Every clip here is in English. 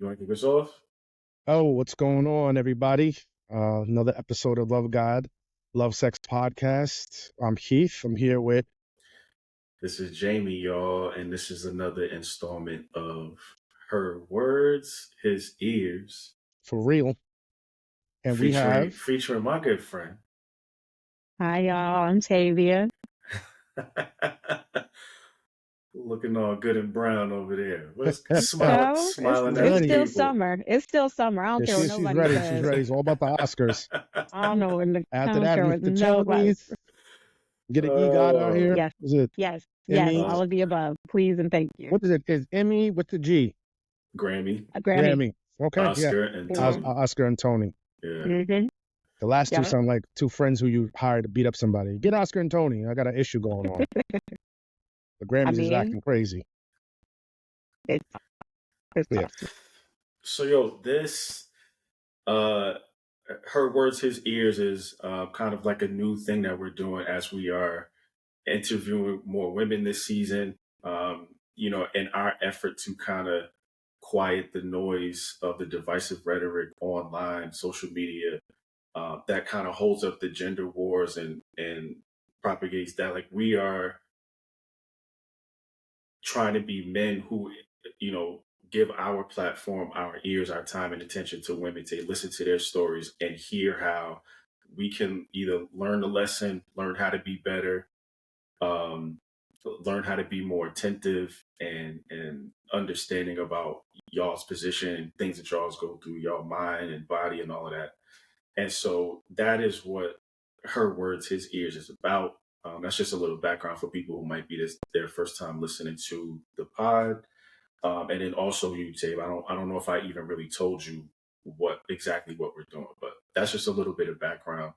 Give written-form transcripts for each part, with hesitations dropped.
You want to kick us off? Oh, what's going on, everybody? Another episode of Love God, Love Sex Podcast. I'm Heath. I'm here with. This is Jamie, y'all, and this is another installment of Her Words, His Ears, For real. And we have. featuring my good friend. Hi, y'all. I'm Tavia. Looking all good and brown over there. What's No, smiling it's at the still people. summer. It's still summer. I don't care what She's nobody ready. says. She's ready. It's all about the Oscars. I don't know when the After that, with the nobody. Tonys. Get an EGOT out here. Yes. Is it Yes, Emmy? all of the above. Please and thank you. What is it? Is Emmy with the G? Grammy. A Grammy. Okay. Oscar and Tony. Oscar and Tony. Yeah. Mm-hmm. The last two Yeah. sound like two friends who you hired to beat up somebody. Get Oscar and Tony. I got an issue going on. The Grammys is acting crazy. It's Yeah. awesome. So, yo, this, Her Words, His Ears is kind of like a new thing that we're doing as we are interviewing more women this season, in our effort to kind of quiet the noise of the divisive rhetoric online, social media, that kind of holds up the gender wars and propagates that. Like, we are trying to be men who, give our platform, our ears, our time and attention to women, to listen to their stories and hear how we can either learn the lesson, learn how to be better, learn how to be more attentive and understanding about y'all's position, things that y'all's go through, y'all mind and body and all of that. And so that is what Her Words, His Ears is about. That's just a little background for people who might be their first time listening to the pod. And then also you, Dave, I don't know if I even really told you what we're doing, but that's just a little bit of background.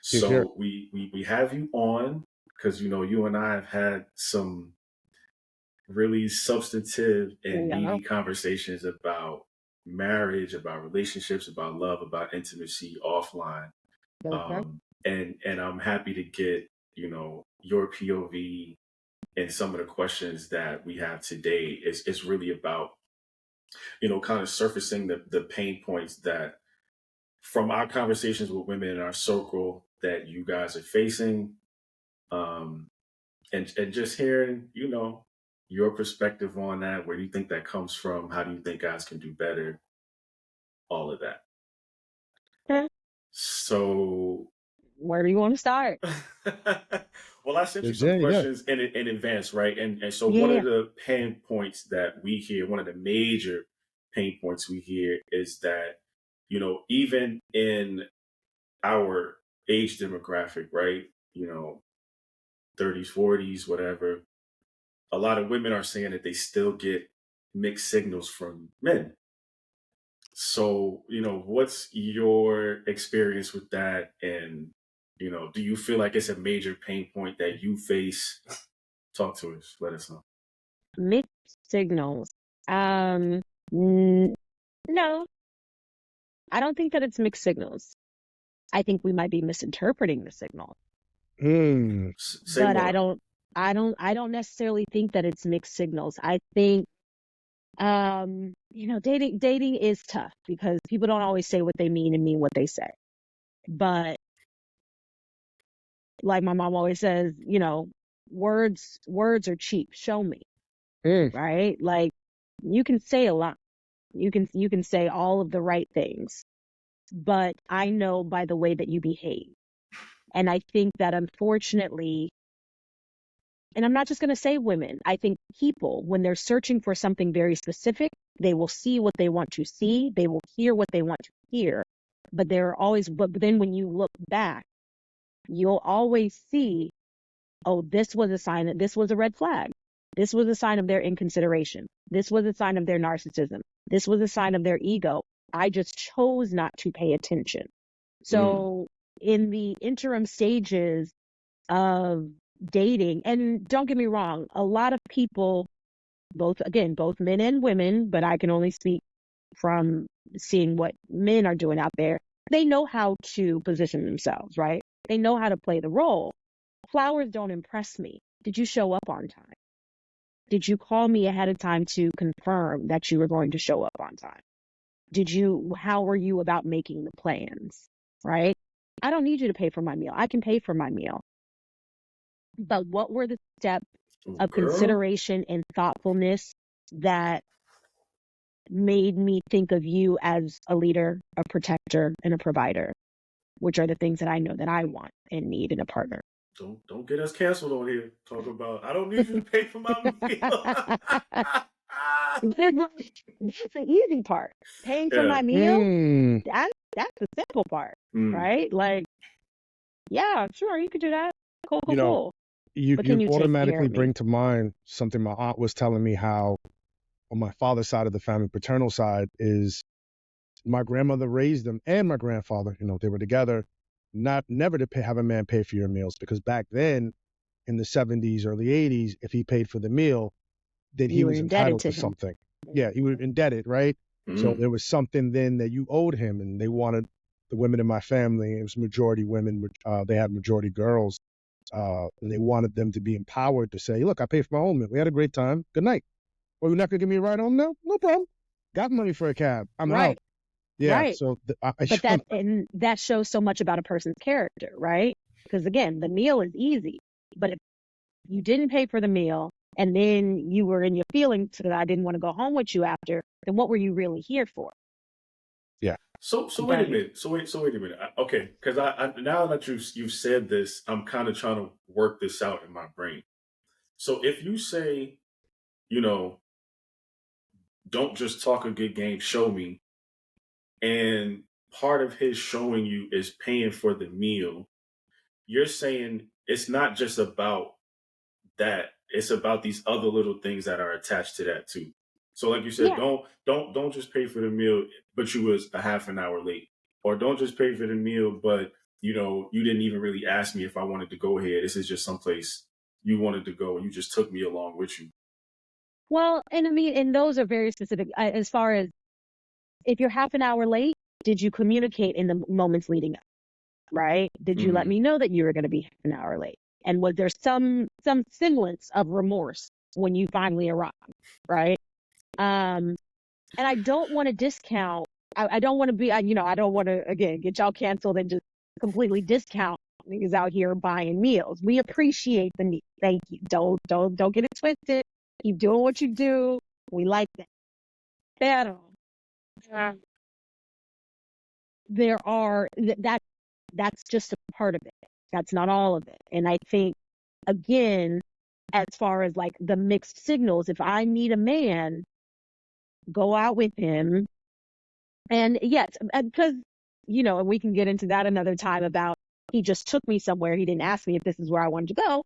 So we have you on because, you and I have had some really substantive and meaty conversations about marriage, about relationships, about love, about intimacy offline. And I'm happy to get, your POV and some of the questions that we have today. It's really about, kind of surfacing the pain points that from our conversations with women in our circle that you guys are facing, and just hearing, your perspective on that. Where do you think that comes from? How do you think guys can do better? All of that. Okay. So Where do you want to start? Well, I sent you some questions in advance, right? And so one of the pain points that we hear, one of the major pain points we hear is that, even in our age demographic, right? 30s, 40s, whatever, a lot of women are saying that they still get mixed signals from men. So, what's your experience with that? And, do you feel like it's a major pain point that you face? Talk to us. Let us know. Mixed signals. No, I don't think that it's mixed signals. I think we might be misinterpreting the signal. But more. I don't necessarily think that it's mixed signals. I think, dating is tough because people don't always say what they mean and mean what they say. But like my mom always says, words are cheap. Show me. Right? Like, you can say a lot. You can say all of the right things, but I know by the way that you behave. And I think that unfortunately, and I'm not just going to say women, I think people, when they're searching for something very specific, they will see what they want to see. They will hear what they want to hear. But then when you look back, you'll always see, oh, this was a sign that this was a red flag. This was a sign of their inconsideration. This was a sign of their narcissism. This was a sign of their ego. I just chose not to pay attention. So in the interim stages of dating, and don't get me wrong, a lot of people, both men and women, but I can only speak from seeing what men are doing out there. They know how to position themselves, right? They know how to play the role. Flowers don't impress me. Did you show up on time? Did you call me ahead of time to confirm that you were going to show up on time? how were you about making the plans, right? I don't need you to pay for my meal. I can pay for my meal. But what were the steps of Girl, consideration and thoughtfulness that made me think of you as a leader, a protector, and a provider, which are the things that I know that I want and need in a partner. don't get us canceled on here. Talk about I don't need you to pay for my meal. That's the easy part. Paying for Yeah. my meal, Mm. that's the simple part, Mm. right? Like, yeah, sure, you could do that. Cool, You cool, know, cool. you But can you you take care automatically of me? bring to mind something my aunt was telling me, how on my father's side of the family, paternal side, is my grandmother raised them and my grandfather, they were together, never to have a man pay for your meals, because back then in the 70s, early 80s, if he paid for the meal, then he You were was indebted entitled to to him. something. Yeah, he was indebted, right? So Mm. there was something then that you owed him, and they wanted the women in my family, it was majority women, they had majority girls, and they wanted them to be empowered to say, look, I paid for my own meal. We had a great time. Good night. Well, you're not going to give me a ride home now? No problem. Got money for a cab. I'm out. Right, Yeah. right. So But that shows so much about a person's character, right? Because again, the meal is easy, but if you didn't pay for the meal and then you were in your feelings that I didn't want to go home with you after, then what were you really here for? yeah. So wait a Okay. minute. So wait a minute. Okay, because I now that you've said this, I'm kind of trying to work this out in my brain. So if you say, you know, don't just talk a good game, show me, and part of his showing you is paying for the meal, you're saying it's not just about that. It's about these other little things that are attached to that too. So like you said, Yeah. don't just pay for the meal, but you was a half an hour late. Or don't just pay for the meal, but you didn't even really ask me if I wanted to go here. This is just someplace you wanted to go and you just took me along with you. Well, and I mean, and those are very specific as far as if you're half an hour late, did you communicate in the moments leading up, right? Did you let Mm-hmm. me know that you were going to be half an hour late? And was there some semblance of remorse when you finally arrived, right? Um, and I don't want to discount. I don't want to be, I don't want to again get y'all canceled and just completely discount niggas out here buying meals. We appreciate the need. Thank you. Don't get it twisted. Keep doing what you do. We like that. Pero there are that's just a part of it. That's not all of it. And I think again, as far as like the mixed signals, if I meet a man, go out with him. And yes, because, and we can get into that another time about he just took me somewhere. He didn't ask me if this is where I wanted to go.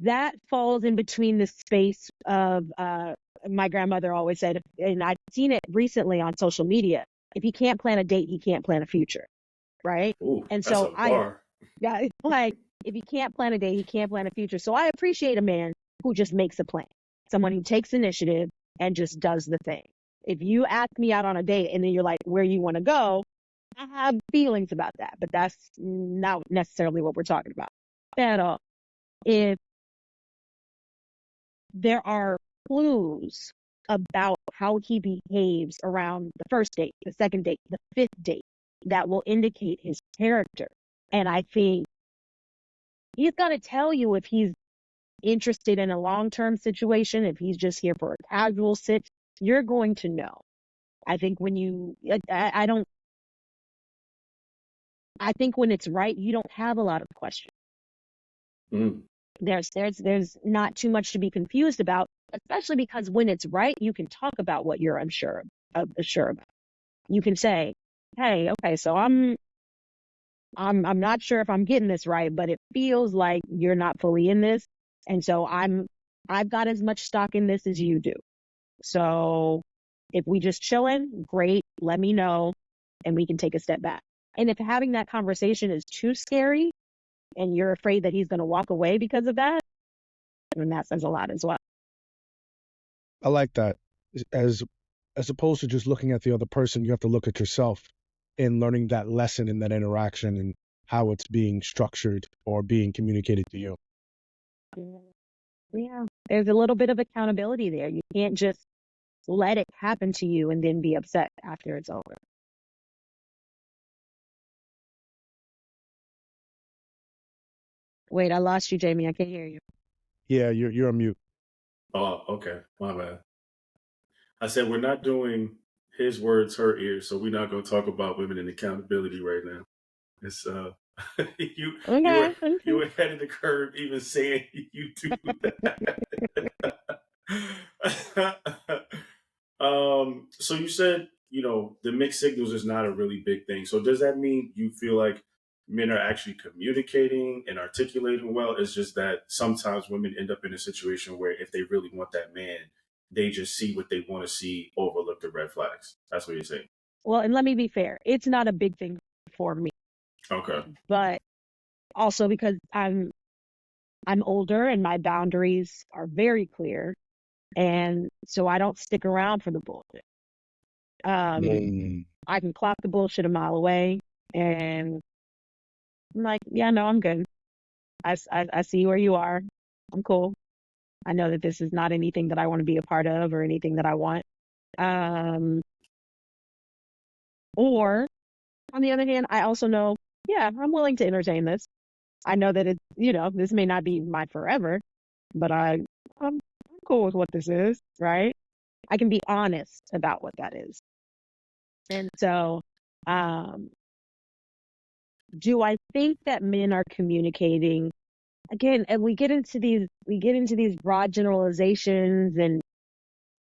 That falls in between the space of, my grandmother always said, and I've seen it recently on social media, if he can't plan a date, he can't plan a future. Right. Ooh, And that's so a bar. yeah, it's like, if he can't plan a date, he can't plan a future. So I appreciate a man who just makes a plan, someone who takes initiative and just does the thing. If you ask me out on a date and then you're like, where you want to go, I have feelings about that, but that's not necessarily what we're talking about. But if there are clues about how he behaves around the first date, the second date, the fifth date, that will indicate his character. And I think he's going to tell you if he's interested in a long-term situation, if he's just here for a casual sit, you're going to know. I think when I think when it's right, you don't have a lot of questions. Mm. There's not too much to be confused about, especially because when it's right, you can talk about what you're unsure about. You can say, hey, okay, so I'm not sure if I'm getting this right, but it feels like you're not fully in this. And so I've got as much stock in this as you do. So if we just chilling, great, let me know and we can take a step back. And if having that conversation is too scary and you're afraid that he's going to walk away because of that, then that says a lot as well. I like that. As as opposed to just looking at the other person, you have to look at yourself in learning that lesson in that interaction and how it's being structured or being communicated to you. Yeah. There's a little bit of accountability there. You can't just let it happen to you and then be upset after it's over. Wait, I lost you, Jamie. I can't hear you. Yeah, you're on mute. Oh, okay. My bad. I said we're not doing his words, her ears, so we're not going to talk about women and accountability right now. It's you Okay. you were ahead of the curve even saying you do that. So you said, the mixed signals is not a really big thing. So does that mean you feel like men are actually communicating and articulating well? It's just that sometimes women end up in a situation where if they really want that man, they just see what they want to see, overlook the red flags. That's what you're saying. Well, and let me be fair. It's not a big thing for me, Okay. but also because I'm older and my boundaries are very clear. And so I don't stick around for the bullshit. I can clock the bullshit a mile away, and I'm like, yeah, no, I'm good. I see where you are. I'm cool. I know that this is not anything that I want to be a part of or anything that I want. Or on the other hand, I also know, yeah, I'm willing to entertain this. I know that this may not be my forever, but I'm cool with what this is, right? I can be honest about what that is. And so, do I think that men are communicating again? And we get into these broad generalizations and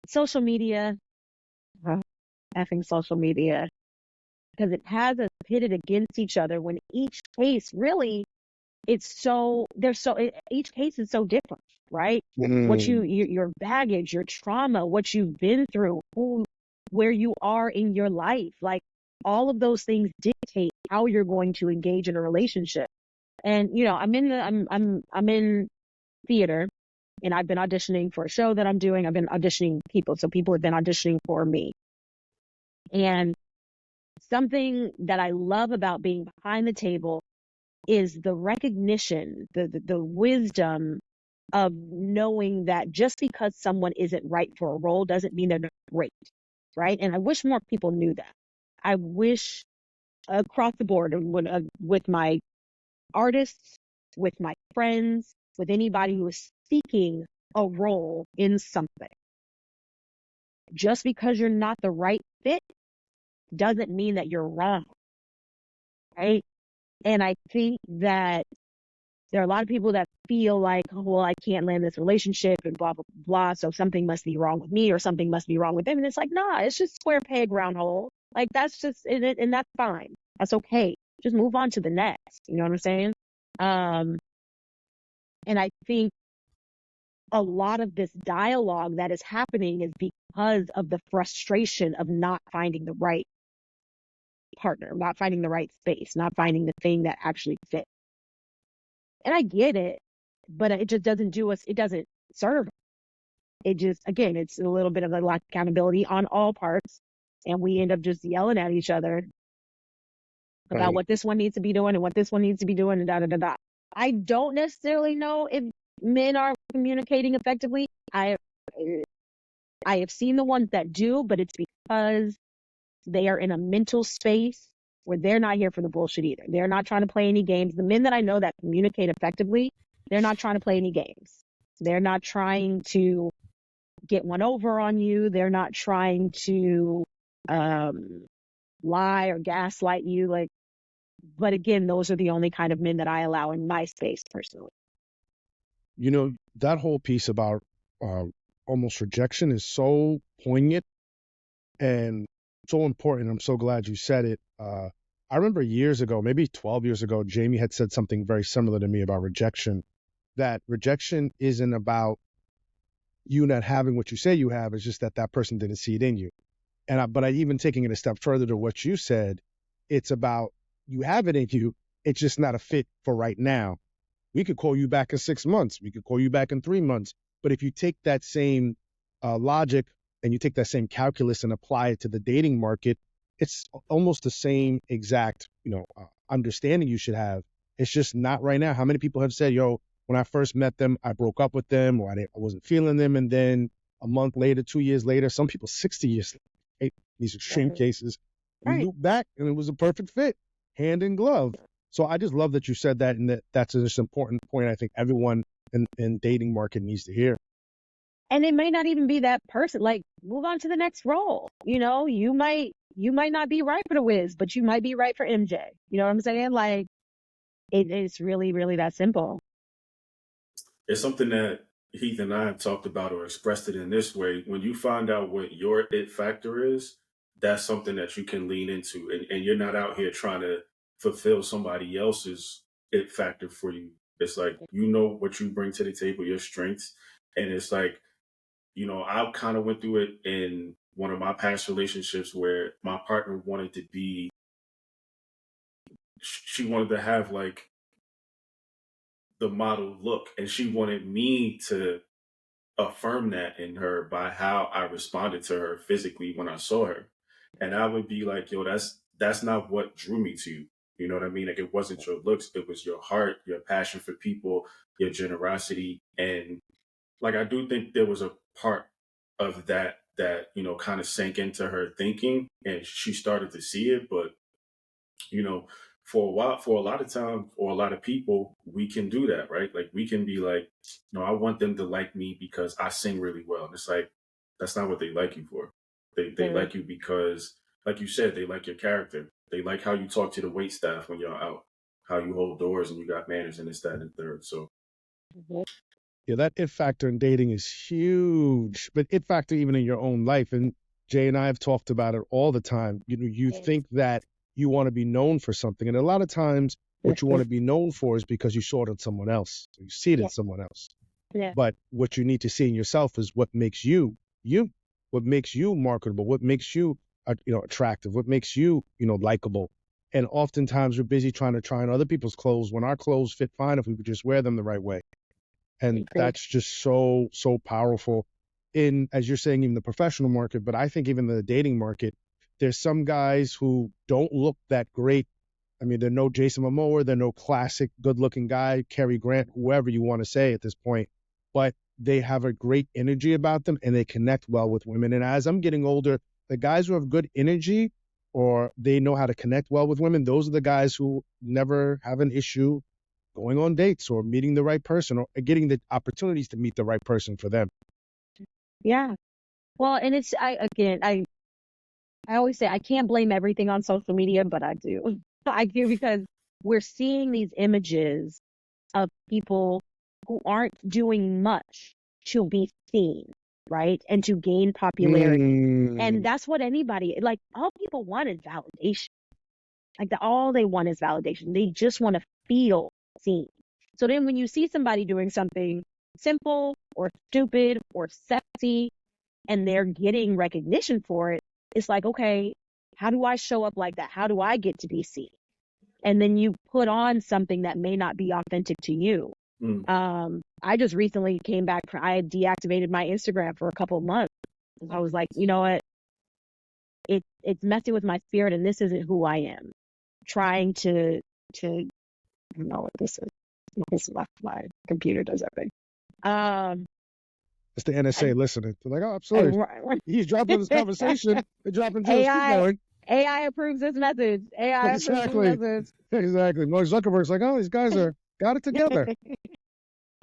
social media, effing social media, because it has us pitted against each other when each case really, each case is so different, right? What your baggage, your trauma, what you've been through, where you are in your life, like all of those things dictate how you're going to engage in a relationship. And I'm in theater, and I've been auditioning for a show that I'm doing. I've been auditioning people, so people have been auditioning for me. And something that I love about being behind the table is the recognition, the wisdom of knowing that just because someone isn't right for a role doesn't mean they're not great, right? And I wish more people knew that. I wish across the board, with my artists, with my friends, with anybody who is seeking a role in something, just because you're not the right fit doesn't mean that you're wrong, right? And I think that there are a lot of people that feel like, oh, well, I can't land this relationship and blah, blah, blah. So something must be wrong with me or something must be wrong with them. And it's like, nah, it's just square peg, round hole. Like that's just it. And that's fine. That's okay. Just move on to the next. You know what I'm saying? And I think a lot of this dialogue that is happening is because of the frustration of not finding the right partner, not finding the right space, not finding the thing that actually fits. And I get it, but it just doesn't do us, it doesn't serve. It just, again, it's a little bit of a lack of accountability on all parts. And we end up just yelling at each other about what this one needs to be doing and what this one needs to be doing and da da da da. I don't necessarily know if men are communicating effectively. I have seen the ones that do, but it's because they are in a mental space where they're not here for the bullshit either. They're not trying to play any games. The men that I know that communicate effectively, they're not trying to play any games. They're not trying to get one over on you. They're not trying to lie or gaslight you. But again, those are the only kind of men that I allow in my space personally. That whole piece about almost rejection is so poignant and so important. I'm so glad you said it. I remember years ago, maybe 12 years ago, Jamie had said something very similar to me about rejection, that rejection isn't about you not having what you say you have. It's just that person didn't see it in you. But I even taking it a step further to what you said, it's about you have it in you. It's just not a fit for right now. We could call you back in 6 months. We could call you back in 3 months. But if you take that same logic and you take that same calculus and apply it to the dating market, it's almost the same exact, understanding you should have. It's just not right now. How many people have said, yo, when I first met them, I broke up with them or I wasn't feeling them. And then a month later, 2 years later, some people 60 years later. Right? These extreme cases, we look back and it was a perfect fit, hand in glove. So I just love that you said that, and that's just an important point I think everyone in dating market needs to hear. And it may not even be that person. Like, move on to the next role. You know, you might not be right for the Wiz, but you might be right for MJ. You know what I'm saying? Like, it's really, really that simple. It's something that Heath and I have talked about or expressed it in this way. When you find out what your it factor is, that's something that you can lean into. And you're not out here trying to fulfill somebody else's it factor for you. It's like, you know what you bring to the table, your strengths. And it's like, you know, I kind of went through it in one of my past relationships where my partner wanted to be, she wanted to have like the model look, and she wanted me to affirm that in her by how I responded to her physically when I saw her. And I would be like, yo, that's not what drew me to you. You know what I mean? Like, it wasn't your looks, it was your heart, your passion for people, your generosity. And like, I do think there was a part of that you know, kind of sank into her thinking, and she started to see it. But you know, for a while, for a lot of time, or a lot of people, we can do that, right? Like, we can be like, no, I want them to like me because I sing really well. And it's like, that's not what they like you for. They like you because, like you said, they like your character. They like how you talk to the wait staff when you're out, how you hold doors and you got manners and this, that, and the third. So Yeah, that it factor in dating is huge, but it factor even in your own life. And Jay and I have talked about it all the time. You know, you think that you want to be known for something, and a lot of times what you want to be known for is because you saw it in someone else, you see it in someone else. But what you need to see in yourself is what makes you, what makes you marketable, what makes you, attractive, what makes you, likable. And oftentimes we're busy trying to try on other people's clothes when our clothes fit fine if we could just wear them the right way. And that's just so powerful in, as you're saying, even the professional market, but I think even the dating market, there's some guys who don't look that great. I mean, they're no Jason Momoa, they're no classic good-looking guy, Cary Grant, whoever you want to say at this point, but they have a great energy about them and they connect well with women. And as I'm getting older, the guys who have good energy or they know how to connect well with women, those are the guys who never have an issue going on dates or meeting the right person or getting the opportunities to meet the right person for them. Yeah. Well, and it's, I always say I can't blame everything on social media, but I do. I do, because we're seeing these images of people who aren't doing much to be seen, right? And to gain popularity. And that's what anybody, like, all people want is validation. Like, all they want is validation. They just want to feel seen. So then when you see somebody doing something simple or stupid or sexy and they're getting recognition for it, it's like, okay, how do I show up like that? How do I get to be seen? And then you put on something that may not be authentic to you. I just recently came back. I had deactivated my Instagram for a couple of months. I was like, you know what? It's messing with my spirit, and this isn't who I am. Trying to I don't know what this is. This is my computer does that thing. It's the NSA listening. They're like, oh, absolutely. He's dropping this conversation. They're dropping jokes. Keep going. AI approves this message. AI approves this message. Exactly. Mark Zuckerberg's like, oh, these guys are got it together.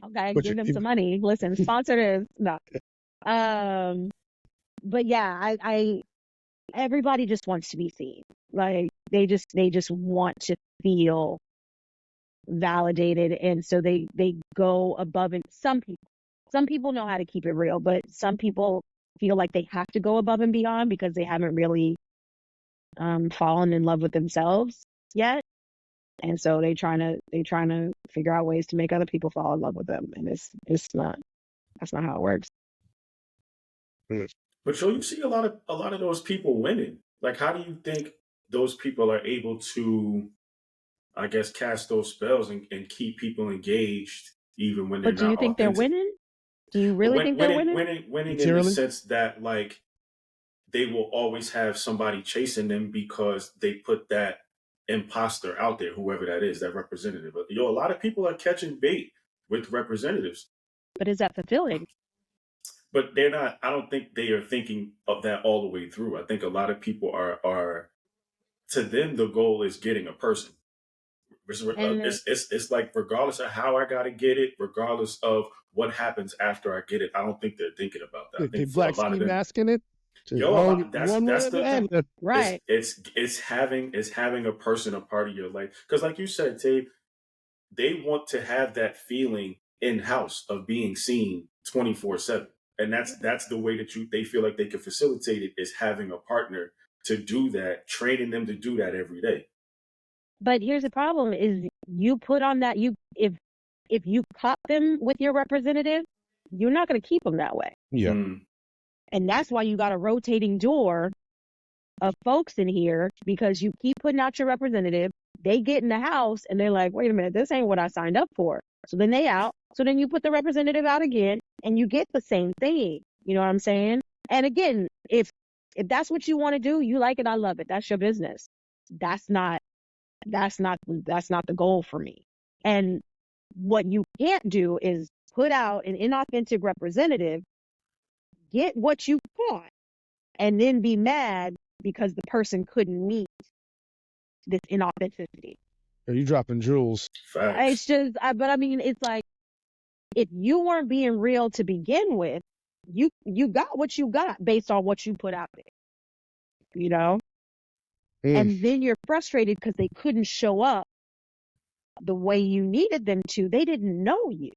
Okay, give them some money. Listen, sponsor this. No. But yeah, I everybody just wants to be seen. Like, they just want to feel validated, and so they go above. And some people know how to keep it real, but some people feel like they have to go above and beyond because they haven't really fallen in love with themselves yet, and so they trying to figure out ways to make other people fall in love with them, and that's not how it works. But so you see a lot of those people winning. Like, how do you think those people are able to, I guess, cast those spells and keep people engaged even when they're not authentic? But do you think they're winning? Do you really think they're winning? Winning in the sense that, like, they will always have somebody chasing them because they put that imposter out there, whoever that is, that representative. But, a lot of people are catching bait with representatives. But is that fulfilling? but they're not. I don't think they are thinking of that all the way through. I think a lot of people are to them the goal is getting a person. And It's like regardless of how I got to get it, regardless of what happens after I get it, I don't think they're thinking about that. I They think for a black lot of ski them, masking it. Just, yo, a oh, lot, one way that's or the the other. right. it's having a person a part of your life because, like you said, Tate, they want to have that feeling in house of being seen 24/7, and that's the way that they feel like they can facilitate it is having a partner to do that, training them to do that every day. But here's the problem: is you put on that if you caught them with your representative, you're not going to keep them that way. Yeah. And that's why you got a rotating door of folks in here because you keep putting out your representative. They get in the house and they're like, wait a minute, this ain't what I signed up for. So then they out. So then you put the representative out again and you get the same thing. You know what I'm saying? And again, if that's what you want to do, you like it, I love it. That's your business. That's not the goal for me. And what you can't do is put out an inauthentic representative, get what you want, and then be mad because the person couldn't meet this inauthenticity. Are you dropping jewels? Facts. It's just, but I mean, it's like, if you weren't being real to begin with, you got what you got based on what you put out there, you know? And then you're frustrated because they couldn't show up the way you needed them to. They didn't know you.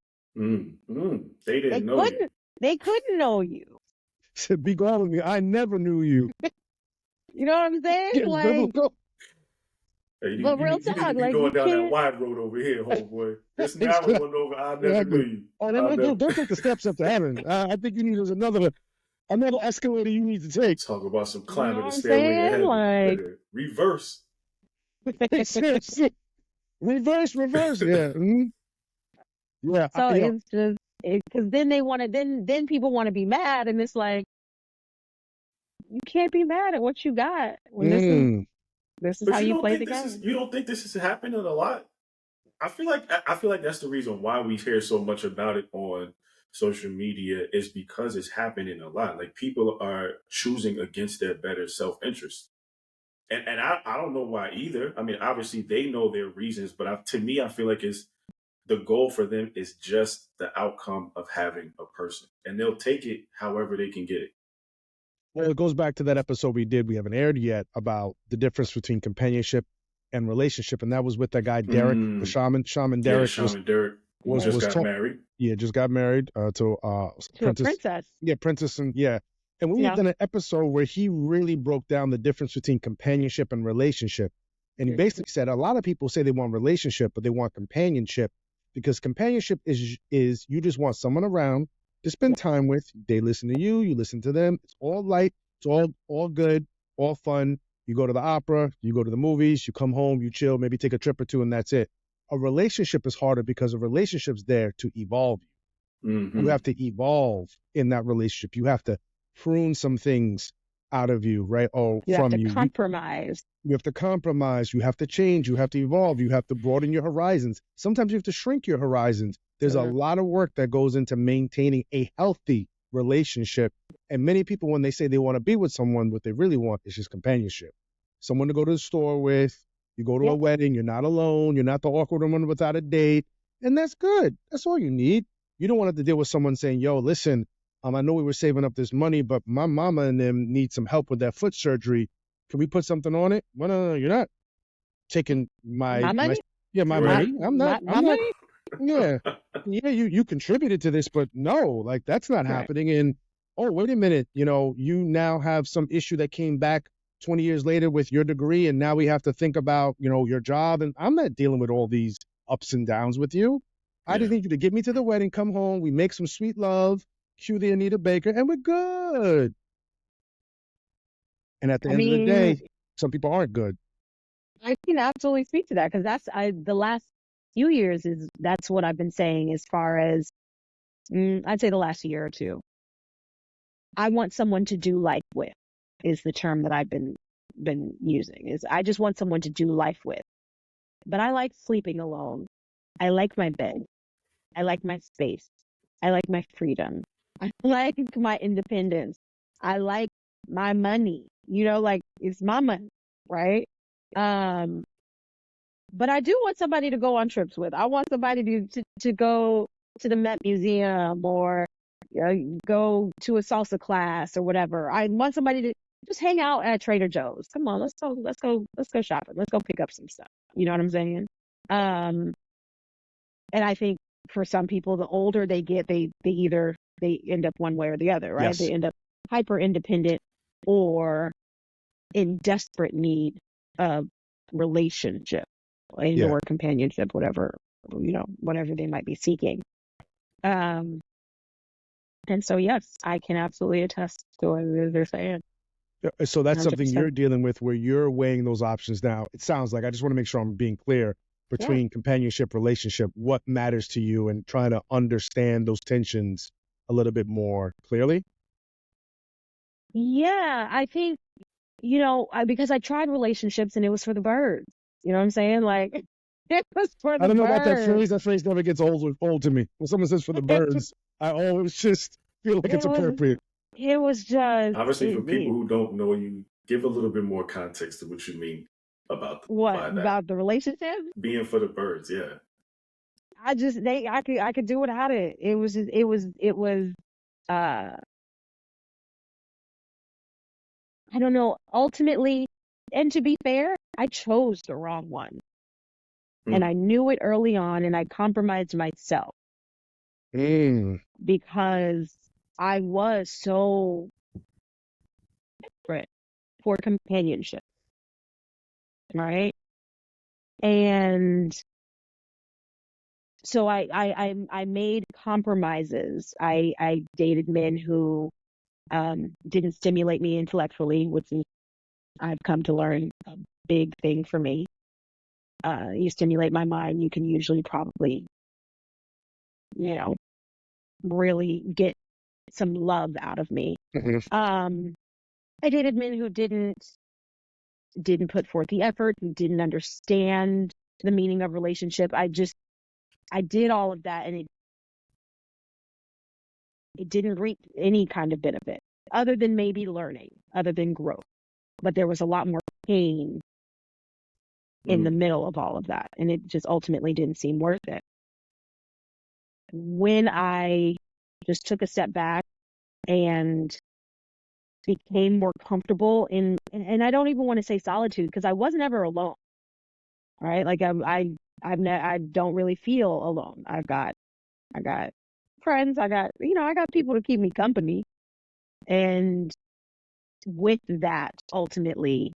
They didn't know you. They couldn't know you. Be gone with me. I never knew you. You know what I'm saying? Like, hey, but real you talk, need to be like, going you down that can't. wide road over here, homeboy. This narrow one over, I never knew you. Oh, don't take the steps up to heaven. I think you need another escalator you need to take. Talk about some climbing You know the stairway to heaven. like, Reverse. Reverse. Yeah. Yeah. So it's just because then they want to then people want to be mad, and it's like you can't be mad at what you got when this is but how you play the game. game. You don't think this is happening a lot? I feel like that's the reason why we hear so much about it on social media is because it's happening a lot. Like people are choosing against their better self-interest. And I don't know why either. I mean, obviously they know their reasons, but to me, I feel like it's the goal for them is just the outcome of having a person, and they'll take it however they can get it. Well, it goes back to that episode we haven't aired yet, about the difference between companionship and relationship, and that was with that guy Derek, the shaman. Shaman Derek. Shaman Derek just got married. Yeah, just got married to a princess. Yeah, princess, and we did an episode where he really broke down the difference between companionship and relationship, and he basically said a lot of people say they want relationship, but they want companionship, because companionship is you just want someone around to spend time with. They listen to you, you listen to them. It's all light, it's all good, all fun. You go to the opera, you go to the movies, you come home, you chill, maybe take a trip or two, and that's it. A relationship is harder because a relationship's there to evolve you. You have to evolve in that relationship. You have to prune some things out of you, right? You have to compromise. You have to compromise. You have to change. You have to evolve. You have to broaden your horizons. Sometimes you have to shrink your horizons. There's a lot of work that goes into maintaining a healthy relationship. And many people, when they say they want to be with someone, what they really want is just companionship. Someone to go to the store with. You go to a wedding. You're not alone. You're not the awkward one without a date. And that's good. That's all you need. You don't want to have to deal with someone saying, yo, listen, I know we were saving up this money, but my mama and them need some help with that foot surgery. Can we put something on it? Well, no, you're not taking my money. My money. I'm not. Money? Yeah. You contributed to this, but no, like that's not happening. And oh, wait a minute, you now have some issue that came back 20 years later with your degree, and now we have to think about, your job. And I'm not dealing with all these ups and downs with you. I just need you to get me to the wedding, come home, we make some sweet love, cue the Anita Baker, and we're good. And at the end of the day, some people aren't good. I can absolutely speak to that, because the last few years that's what I've been saying, as far as I'd say the last year or two. I want someone to do life with, is the term that I've been using. Is I just want someone to do life with. But I like sleeping alone. I like my bed. I like my space. I like my freedom. I like my independence. I like my money. Like it's my money, right? Um, but I do want somebody to go on trips with. I want somebody to go to the Met Museum or go to a salsa class or whatever. I want somebody to just hang out at Trader Joe's. Come on, let's go shopping. Let's go pick up some stuff. You know what I'm saying? Um, and I think for some people, the older they get, they end up one way or the other, right? Yes. They end up hyper independent or in desperate need of relationship and Yeah. or companionship, whatever, whatever they might be seeking. And so, yes, I can absolutely attest to what it is they're saying. So that's something 100%. you're dealing with where you're weighing those options now. It sounds like, I just want to make sure I'm being clear Yeah. between companionship, relationship, what matters to you, and trying to understand those tensions a little bit more clearly. Yeah, I think, because I tried relationships and it was for the birds. You know what I'm saying? Like, it was for I the don't know about that birds. phrase. That phrase never gets old to me. When someone says for the birds, I always just feel like it's It was, appropriate. it was just, Obviously, for people who don't know you, give a little bit more context to what you mean what by that. about the relationship? Being for the birds, yeah. I could do without it. It was, uh, I don't know, ultimately, and to be fair, I chose the wrong one. And Mm. I knew it early on and I compromised myself because I was so desperate for companionship, right? And so I made compromises. I dated men who didn't stimulate me intellectually, which is I've come to learn a big thing for me. You stimulate my mind, you can usually probably, you know, really get some love out of me. Um, I dated men who didn't put forth the effort, who didn't understand the meaning of relationship. I did all of that and it didn't reap any kind of benefit other than maybe learning, other than growth. But there was a lot more pain in the middle of all of that. And it just ultimately didn't seem worth it. When I just took a step back and became more comfortable and I don't even want to say solitude because I wasn't ever alone, right? Like I don't really feel alone. I got friends. I got people to keep me company. And with that, ultimately,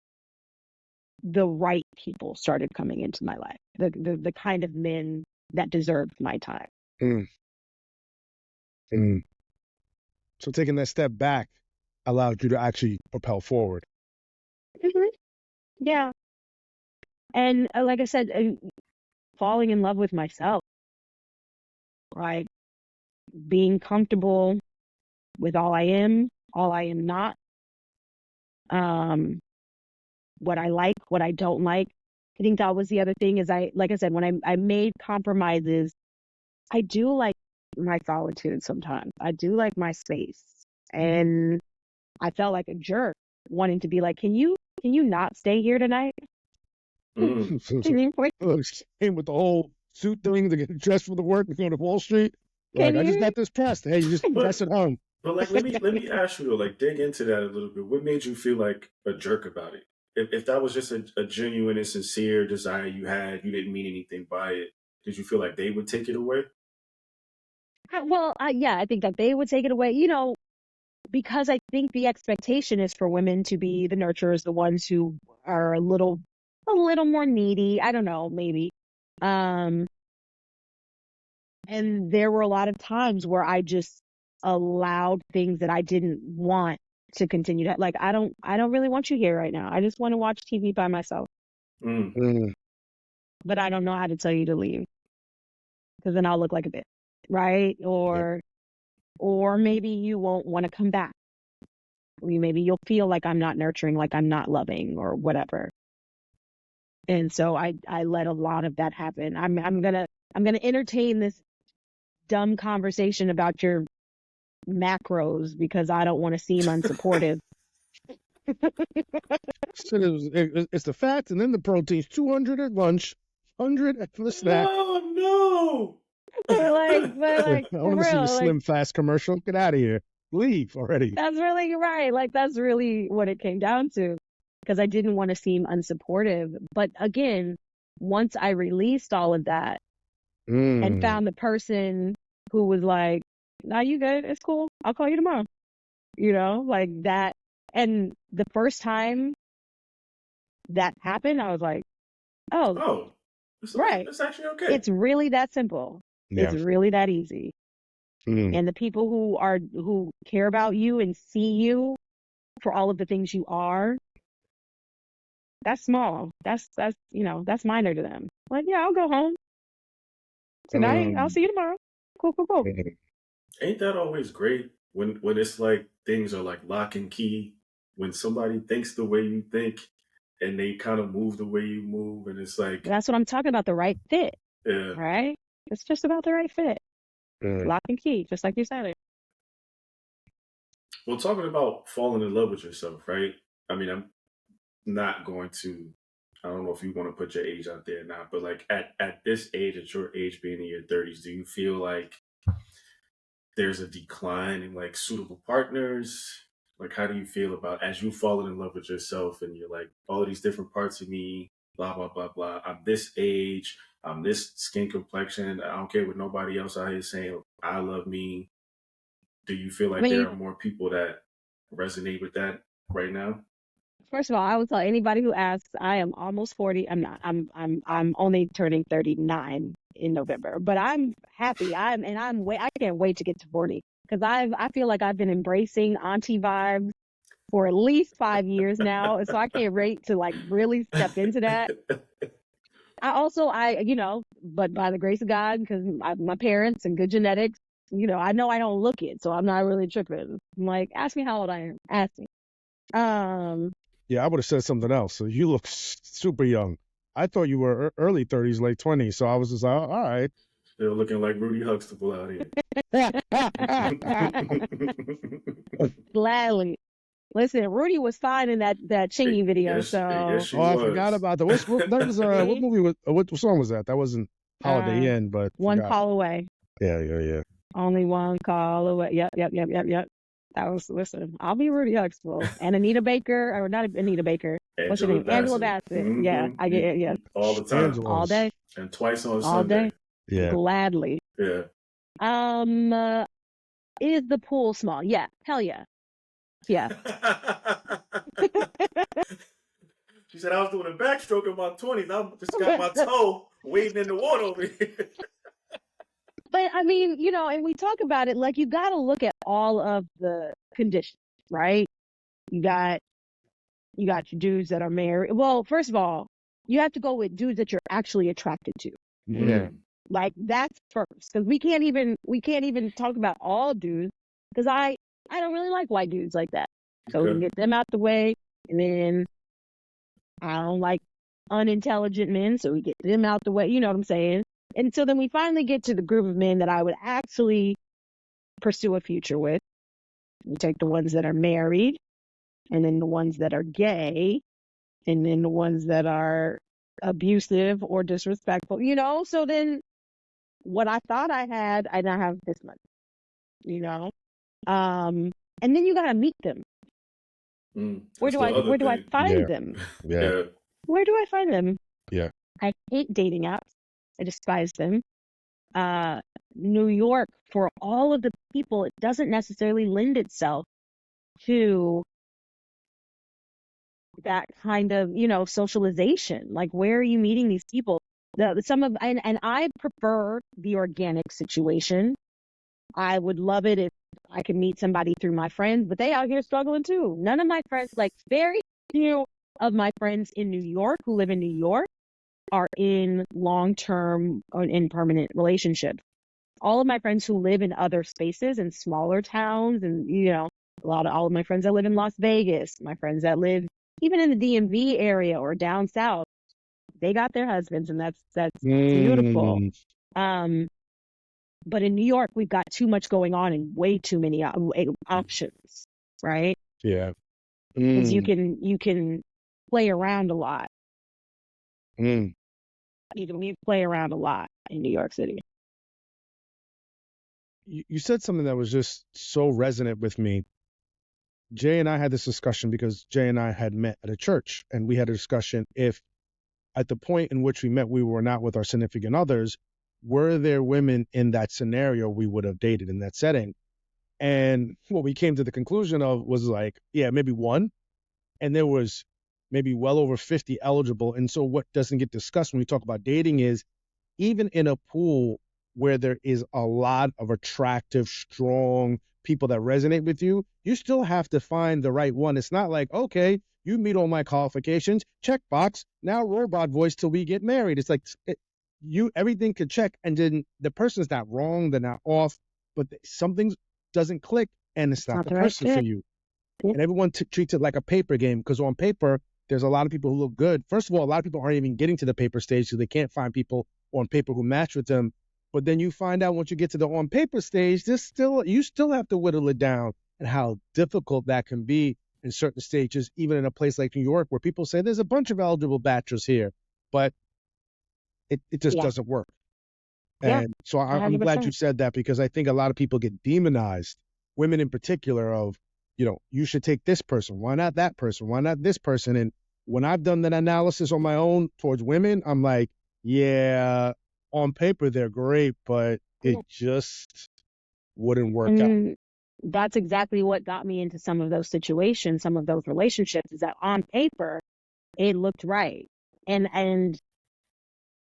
the right people started coming into my life. The kind of men that deserved my time. Mm. Mm. So taking that step back allowed you to actually propel forward. Mm-hmm. Yeah. And like I said, falling in love with myself, right? Being comfortable with all I am not, um, what I like, what I don't like. I think that was the other thing is like I said, when I made compromises, I do like my solitude sometimes. I do like my space. And I felt like a jerk wanting to be like, can you not stay here tonight? Mm. Can you, Came with the whole suit thing to get dressed for the work and go to Wall Street. can Like, I just you? got this test. Hey, you just But press it home. but like let me ask you though, like dig into that a little bit. What made you feel like a jerk about it? If that was just a genuine and sincere desire you had, you didn't mean anything by it, did you feel like they would take it away? Well, yeah, I think that they would take it away, because I think the expectation is for women to be the nurturers, the ones who are a little more needy. I don't know, maybe. Um, and there were a lot of times where I just allowed things that I didn't want to continue to like I don't really want you here right now. I just want to watch TV by myself. Mm. Mm. But I don't know how to tell you to leave because then I'll look like a bitch, right? Yep. Or maybe you won't want to come back. Maybe you'll feel like I'm not nurturing, like I'm not loving or whatever. And so I let a lot of that happen. I'm gonna entertain this dumb conversation about your macros because I don't want to seem unsupportive. So it's the fats and then the proteins. 200 at lunch, 100 for the snack. Oh but no! like I for want to see the real, like Slim Fast commercial. Get out of here. Leave already. that's really right. Like that's really what it came down to. Because I didn't want to seem unsupportive. But again, once I released all of that and found the person who was like, "Nah, you good? It's cool. I'll call you tomorrow." You know, like that. And the first time that happened, I was like, "Oh, Oh, right. it's actually okay. It's really that simple. Yeah. It's really that easy." And the people who care about you and see you for all of the things you are, that's small. That's that's minor to them. Like, yeah, I'll go home tonight. I'll see you tomorrow. Cool. Ain't that always great when it's like things are like lock and key? When somebody thinks the way you think and they kind of move the way you move, and it's like, That's what I'm talking about, the right fit, yeah. right? It's just about the right fit. Lock and key, just like you said it. Well, talking about falling in love with yourself, right? I mean, I'm not going to. I don't know if you want to put your age out there or not, but like at this age, at your age, being in your 30s, do you feel like there's a decline in like suitable partners? Like, how do you feel about as you falling in love with yourself and you're like, all of these different parts of me, blah, blah, blah, blah. I'm this age, I'm this skin complexion. I don't care what nobody else out here saying, I love me. Do you feel I like there mean, are more people that resonate with that right now? first of all, I would tell anybody who asks, I am almost 40. I'm not. I'm only turning 39 in November, but I'm happy. I can't wait to get to 40 because I feel like I've been embracing auntie vibes for at least 5 years now, and so I can't wait to like really step into that. But by the grace of God, because my parents and good genetics, I know I don't look it, so I'm not really tripping. I'm like, ask me how old I am. Ask me. Yeah, I would have said something else. So you look super young. I thought you were early 30s, late 20s. So I was just like, all right. Still looking like Rudy Huxtable out here. Gladly. Listen, Rudy was fine in that Chingy video, Yes, so yes, she I was. forgot about that. That was what movie was? What song was that? That wasn't Holiday Inn, but One forgot. Call Away. Yeah. Only one call away. Yep. That was, listen, I'll be Rudy Huxtable and Anita Baker, or not Anita Baker. What's her name? Angela Bassett. Mm-hmm. Yeah, I get it. Yeah, all the time, Angela's. all day, and twice on all Sunday. day. Yeah, Gladly. Yeah. Is the pool small? Yeah, hell yeah. She said, I was doing a backstroke in my 20s. I just got my toe wading in the water over here. But I mean, and we talk about it like you got to look at all of the conditions, right? You got your dudes that are married. Well, first of all, you have to go with dudes that you're actually attracted to. yeah. Like that's first, because we can't even talk about all dudes, because I don't really like white dudes like that. So we can get them out the way, and then I don't like unintelligent men, so we get them out the way. You know what I'm saying? And so then we finally get to the group of men that I would actually pursue a future with. We take the ones that are married, and then the ones that are gay, and then the ones that are abusive or disrespectful, So then what I thought I had, I now have this much, and then you got to meet them. Where do I find them? Yeah. Where do I find them? Yeah. I hate dating apps. I despise them. New York, for all of the people, it doesn't necessarily lend itself to that kind of, socialization. Like, where are you meeting these people? And I prefer the organic situation. I would love it if I could meet somebody through my friends, but they out here struggling too. None of my friends, like very few of my friends in New York who live in New York, are in long-term or in permanent relationships. All of my friends who live in other spaces in smaller towns, and all of my friends that live in Las Vegas, my friends that live even in the DMV area or down south, they got their husbands, and that's beautiful. But in New York, we've got too much going on and way too many options, right? Yeah. Because you can play around a lot. Mm. You can play around a lot in New York City. You said something that was just so resonant with me. Jay and I had this discussion because Jay and I had met at a church, and we had a discussion if at the point in which we met, we were not with our significant others, were there women in that scenario we would have dated in that setting? And what we came to the conclusion of was like, yeah, maybe one. And there was maybe well over 50 eligible. And so what doesn't get discussed when we talk about dating is even in a pool where there is a lot of attractive, strong people that resonate with you, you still have to find the right one. It's not like, okay, you meet all my qualifications, check box, now robot voice till we get married. It's like everything could check, and then the person's not wrong, they're not off, but something doesn't click, and it's not the person for you. And everyone treats it like a paper game, because on paper, there's a lot of people who look good. First of all, a lot of people aren't even getting to the paper stage, so they can't find people on paper who match with them. But then you find out once you get to the on paper stage, you still have to whittle it down, and how difficult that can be in certain stages, even in a place like New York, where people say there's a bunch of eligible bachelors here, but it just doesn't work. And so I'm glad you said that, because I think a lot of people get demonized, women in particular, of, you should take this person. Why not that person? Why not this person? And when I've done that analysis on my own towards women, I'm like, yeah, on paper, they're great, but it just wouldn't work out. That's exactly what got me into some of those situations, some of those relationships, is that on paper, it looked right. And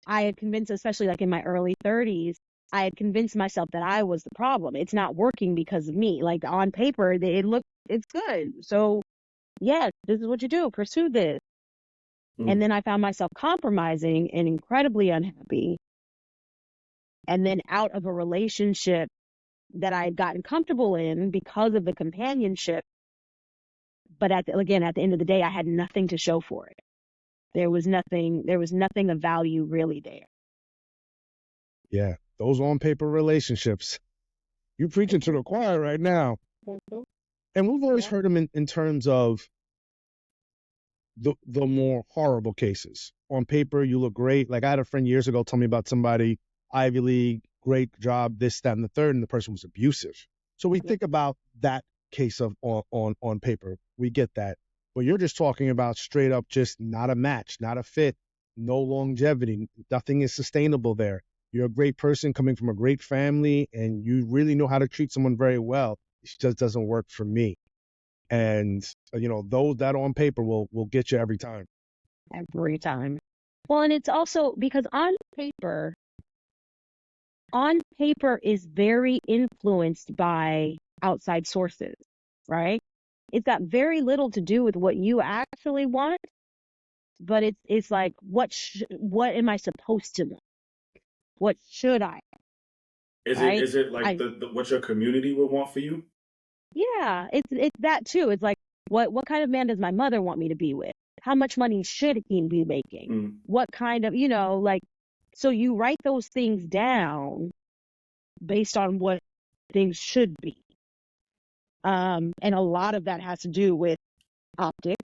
I had convinced, especially like in my early 30s, I had convinced myself that I was the problem. It's not working because of me. Like on paper, it's good. So yes, this is what you do. Pursue this. And then I found myself compromising and incredibly unhappy. And then out of a relationship that I had gotten comfortable in because of the companionship. But at the end of the day, I had nothing to show for it. There was nothing of value really there. Yeah, those on paper relationships. You're preaching to the choir right now. And we've always heard them in terms of the more horrible cases. On paper, you look great. Like I had a friend years ago tell me about somebody, Ivy League, great job, this, that, and the third, and the person was abusive. So we think about that case of on paper. We get that. But you're just talking about straight up just not a match, not a fit, no longevity, nothing is sustainable there. You're a great person coming from a great family, and you really know how to treat someone very well. It just doesn't work for me. And, those that on paper will get you every time. Every time. Well, and it's also because on paper is very influenced by outside sources, right? It's got very little to do with what you actually want, but it's like, what am I supposed to want? What should I? Is it like what your community would want for you? Yeah, it's that too. It's like, what kind of man does my mother want me to be with? How much money should he be making? What kind of, so you write those things down based on what things should be. And a lot of that has to do with optics,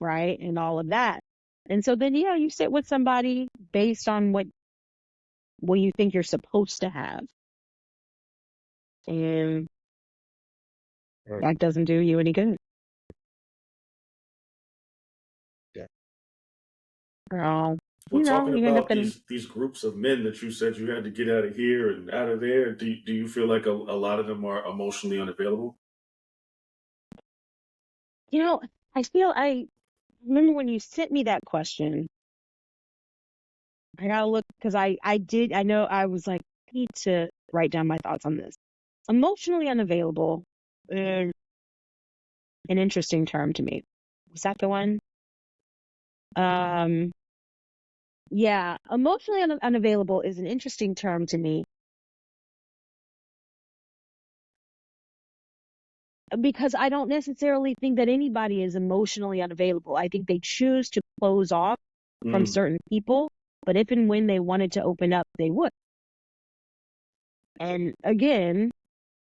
right? And all of that. And so then, you sit with somebody based on what you think you're supposed to have. And that doesn't do you any good. Yeah. Well, talking about these groups of men that you said you had to get out of here and out of there, do you feel like a lot of them are emotionally unavailable? I remember when you sent me that question, I gotta look, because I know I was like, I need to write down my thoughts on this. Emotionally unavailable, an interesting term to me. Was that the one? Yeah, emotionally unavailable is an interesting term to me, because I don't necessarily think that anybody is emotionally unavailable. I think they choose to close off from certain people, but if and when they wanted to open up, they would. And again,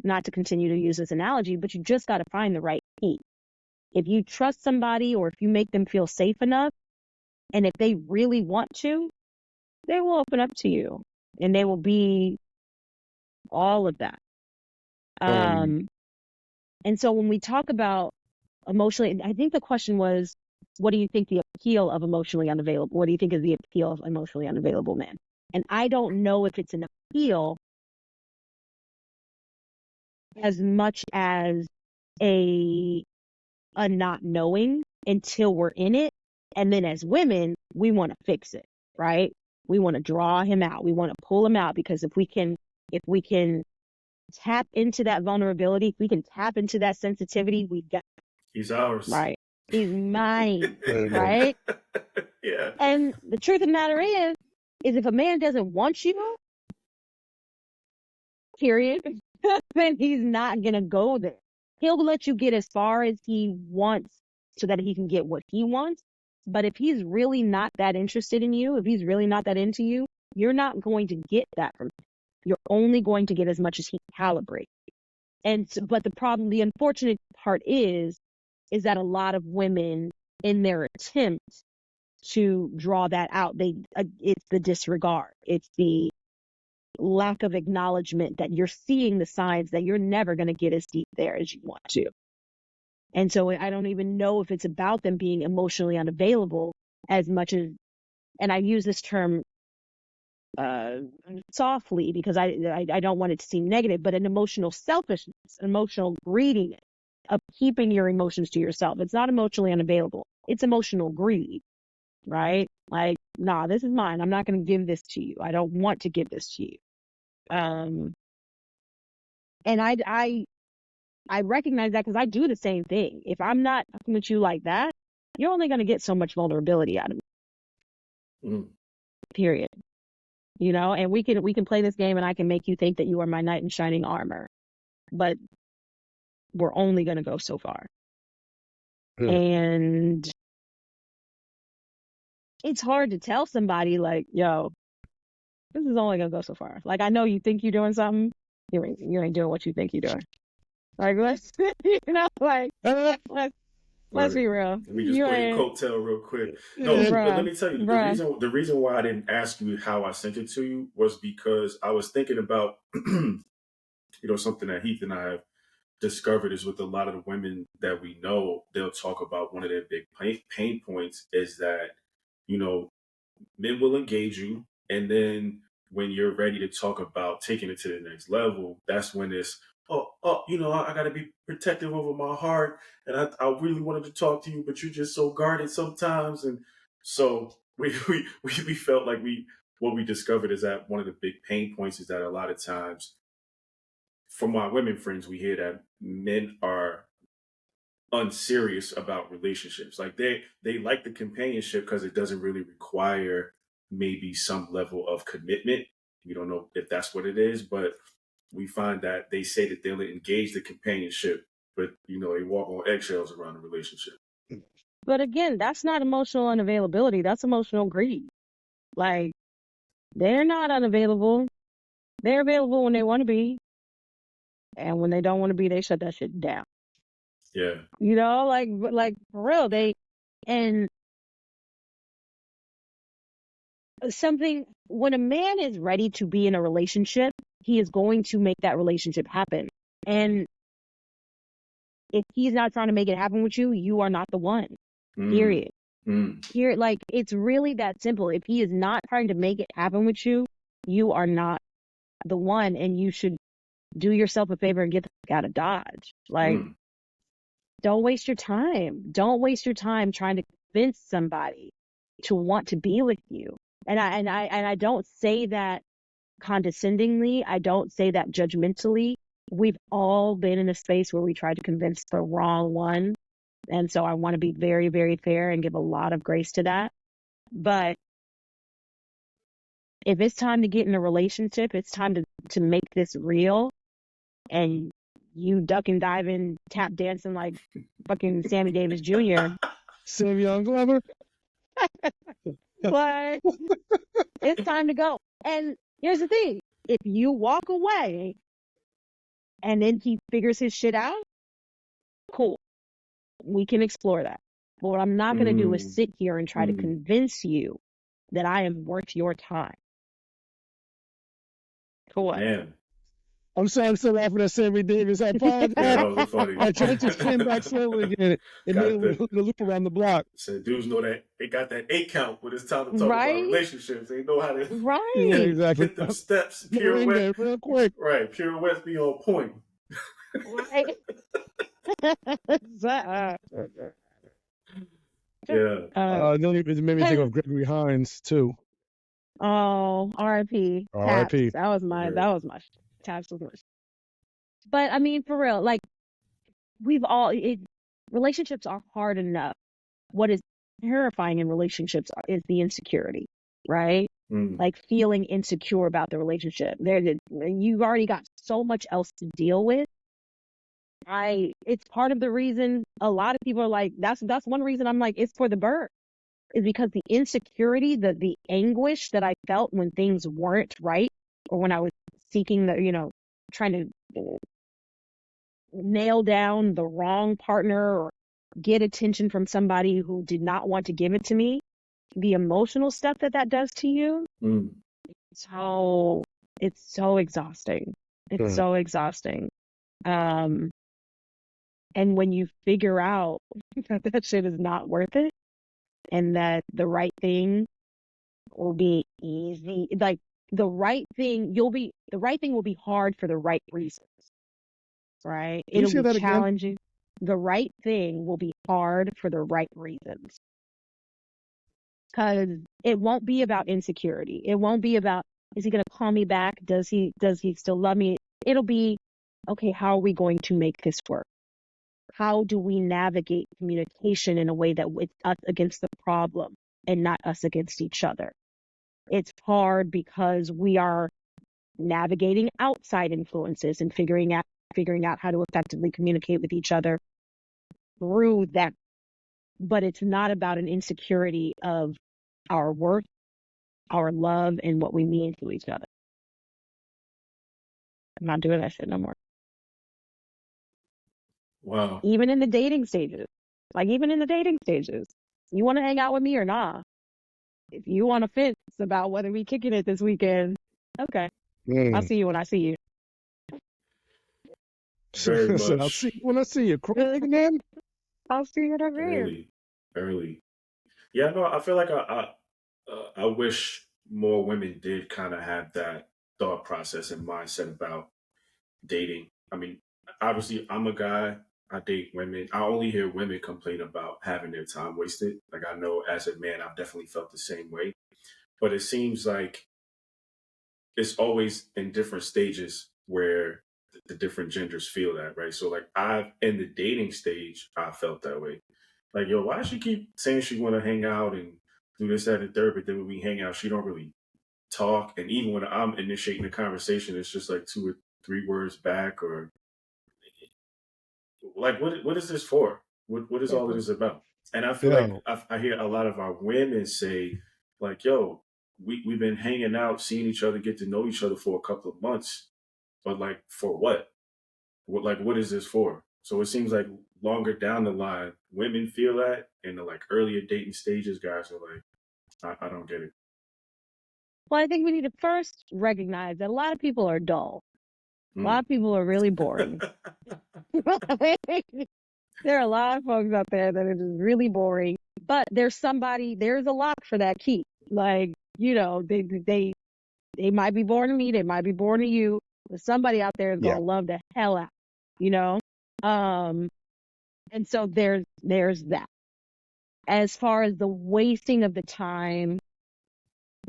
not to continue to use this analogy, but you just got to find the right key. If you trust somebody or if you make them feel safe enough, and if they really want to, they will open up to you and they will be all of that. And so when we talk about emotionally, I think the question was, what do you think the appeal of emotionally unavailable? What do you think is the appeal of emotionally unavailable men? And I don't know if it's an appeal as much as a not knowing until we're in it. And then as women, we want to fix it, right? We want to draw him out. We want to pull him out, because if we can tap into that vulnerability, if we can tap into that sensitivity, we got, he's ours. right? He's mine, right? Yeah. And the truth of the matter is if a man doesn't want you, period, then he's not gonna go there. He'll let you get as far as he wants so that he can get what he wants. But if he's really not that interested in you, if he's really not that into you, you're not going to get that from him. You're only going to get as much as he calibrates. And so, but the unfortunate part is that a lot of women, in their attempt to draw that out, it's the disregard. It's the lack of acknowledgement that you're seeing the signs that you're never going to get as deep there as you want to. And so I don't even know if it's about them being emotionally unavailable as much as, and I use this term softly because I don't want it to seem negative, but an emotional selfishness, emotional greediness of keeping your emotions to yourself. It's not emotionally unavailable. It's emotional greed, right? Like, nah, this is mine. I'm not going to give this to you. I don't want to give this to you. And I recognize that because I do the same thing. If I'm not fucking with you like that, you're only going to get so much vulnerability out of me. Period. You know, and we can play this game and I can make you think that you are my knight in shining armor, but we're only going to go so far. And it's hard to tell somebody like, yo, this is only going to go so far. Like, I know you think you're doing something. You ain't doing what you think you're doing. Like, let's, you know, like, let's be real. Let me just pull your coattail real quick. No, but let me tell you, the reason why I didn't ask you how I sent it to you was because I was thinking about, something that Heath and I have discovered is with a lot of the women that we know, they'll talk about one of their big pain points is that, men will engage you. And then when you're ready to talk about taking it to the next level, that's when it's, I got to be protective over my heart. And I really wanted to talk to you, but you're just so guarded sometimes. And so we felt like what we discovered is that one of the big pain points is that a lot of times from my women friends, we hear that men are unserious about relationships. Like they like the companionship because it doesn't really require maybe some level of commitment. We don't know if that's what it is, but we find that they say that they'll engage the companionship, but they walk on eggshells around the relationship. But again, that's not emotional unavailability. That's emotional greed. Like, they're not unavailable. They're available when they want to be. And when they don't want to be, they shut that shit down. Yeah. Like for real, and when a man is ready to be in a relationship, he is going to make that relationship happen. And if he's not trying to make it happen with you, you are not the one. Period. Here, like, it's really that simple. If he is not trying to make it happen with you, you are not the one, and you should do yourself a favor and get the fuck out of Dodge. Like, don't waste your time. Don't waste your time trying to convince somebody to want to be with you. And I don't say that condescendingly. I don't say that judgmentally. We've all been in a space where we tried to convince the wrong one. And so I want to be very, very fair and give a lot of grace to that. But if it's time to get in a relationship, it's time to make this real. And you duck and dive and tap dancing like fucking Sammy Davis Jr. Savion Glover. But it's time to go. And here's the thing. If you walk away and then he figures his shit out, cool. We can explore that. But what I'm not going to do is sit here and try to convince you that I am worth your time. For what? Man. I'm sorry, I'm still laughing at Sammy Davis. I apologize. Yeah, that was funny. I just came back slowly again and made a loop around the block. Said dudes know that they got that 8 count when it's time to talk Right? about relationships. They know how to Right. Yeah, exactly. hit them steps. Pirouette. Real quick. Right. Pirouettes be on point. Right. Yeah. It made me think of Gregory Hines too. Oh, R.I.P. R.I.P. That was my Taps was much. But I mean, for real, like relationships are hard enough. What is terrifying in relationships is the insecurity, right? Like feeling insecure about the relationship. You've already got so much else to deal with. It's part of the reason a lot of people are like, that's one reason I'm like, it's for the bird. Is because the insecurity, the anguish that I felt when things weren't right, or when I was seeking trying to nail down the wrong partner or get attention from somebody who did not want to give it to me, the emotional stuff that does to you, it's so exhausting. It's so exhausting. And when you figure out that shit is not worth it, and that the right thing will be easy, like the right thing will be hard for the right reasons, right? It'll be challenging. Again? The right thing will be hard for the right reasons, because it won't be about insecurity. It won't be about, is he going to call me back? Does he still love me? It'll be, okay, how are we going to make this work? How do we navigate communication in a way that it's us against the problem and not us against each other? It's hard because we are navigating outside influences and figuring out how to effectively communicate with each other through that. But it's not about an insecurity of our worth, our love, and what we mean to each other. I'm not doing that shit no more. Wow. Even in the dating stages. You want to hang out with me or not? If you want to fence about whether we kicking it this weekend, okay. I'll see you when I see you. Very much. I'll see you when I see you. Craig, again? I'll see you over here. Early. Yeah, no, I feel like I wish more women did kind of have that thought process and mindset about dating. I mean, obviously, I'm a guy. I date women. I only hear women complain about having their time wasted. Like, I know as a man, I've definitely felt the same way. But it seems like it's always in different stages where the different genders feel that, right? So, like, in the dating stage, I felt that way. Like, yo, why does she keep saying she want to hang out and do this, that, and third, but then when we hang out, she don't really talk. And even when I'm initiating the conversation, it's just like 2 or 3 words back, or like, what is this for? What is all of this about? And I feel like I hear a lot of our women say, like, yo, we've been hanging out, seeing each other, get to know each other for a couple of months, but like, for what? What is this for? So it seems like longer down the line, women feel that, and the like earlier dating stages, guys are like, I don't get it. Well, I think we need to first recognize that a lot of people are dull. A lot of people are really boring. There are a lot of folks out there that are just really boring, but there's a lock for that key. Like, they might be boring to me, they might be boring to you, but somebody out there is going to love the hell out, and so there's that. As far as the wasting of the time,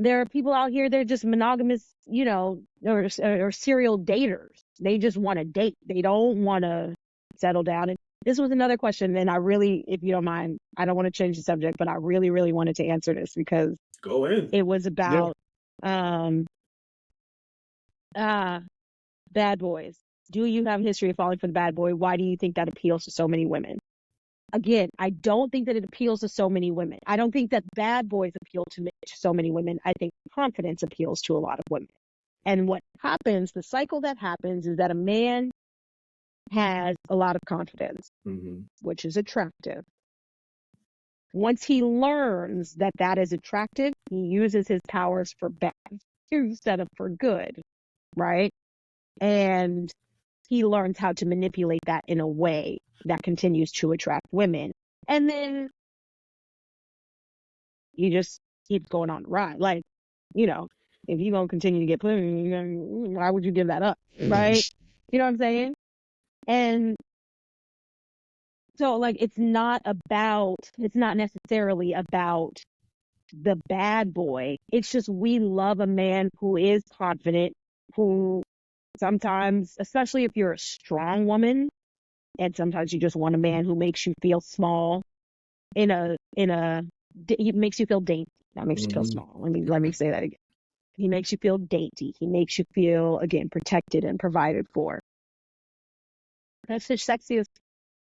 there are people out here, they're just monogamous, or serial daters. They just want to date. They don't want to settle down. And this was another question, and I really, if you don't mind, I don't want to change the subject, but I really, really wanted to answer this because go in. It was about bad boys. Do you have a history of falling for the bad boy? Why do you think that appeals to so many women? Again, I don't think that it appeals to so many women. I don't think that bad boys appeal to so many women. I think confidence appeals to a lot of women. And what happens, the cycle that happens is that a man has a lot of confidence, which is attractive. Once he learns that that is attractive, he uses his powers for bad instead of for good, right? And he learns how to manipulate that in a way that continues to attract women. And then you just keep going on the ride. Like, you know, if you're going to continue to get put, why would you give that up, right? You know what I'm saying? And so, like, it's not necessarily about the bad boy. It's just we love a man who is confident, who sometimes, especially if you're a strong woman, and sometimes you just want a man who makes you feel small he makes you feel dainty. That makes you feel small. Let me say that again. He makes you feel dainty. He makes you feel, again, protected and provided for. That's his sexiest.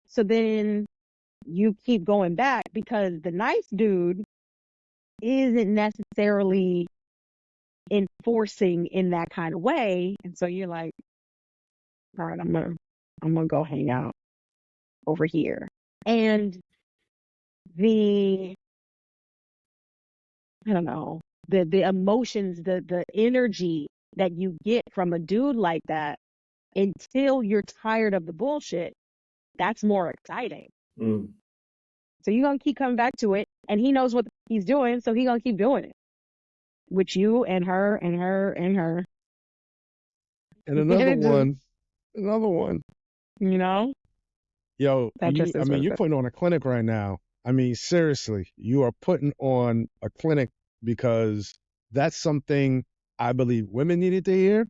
So then you keep going back because the nice dude isn't necessarily enforcing in that kind of way. And so you're like, all right, I'm gonna go hang out over here. And the emotions, the energy that you get from a dude like that until you're tired of the bullshit, that's more exciting. So you're going to keep coming back to it, and he knows what he's doing, so he's going to keep doing it with you and her and her and her. And another one. You know? Yo, you're putting on a clinic right now. I mean, seriously, you are putting on a clinic because that's something I believe women needed to hear,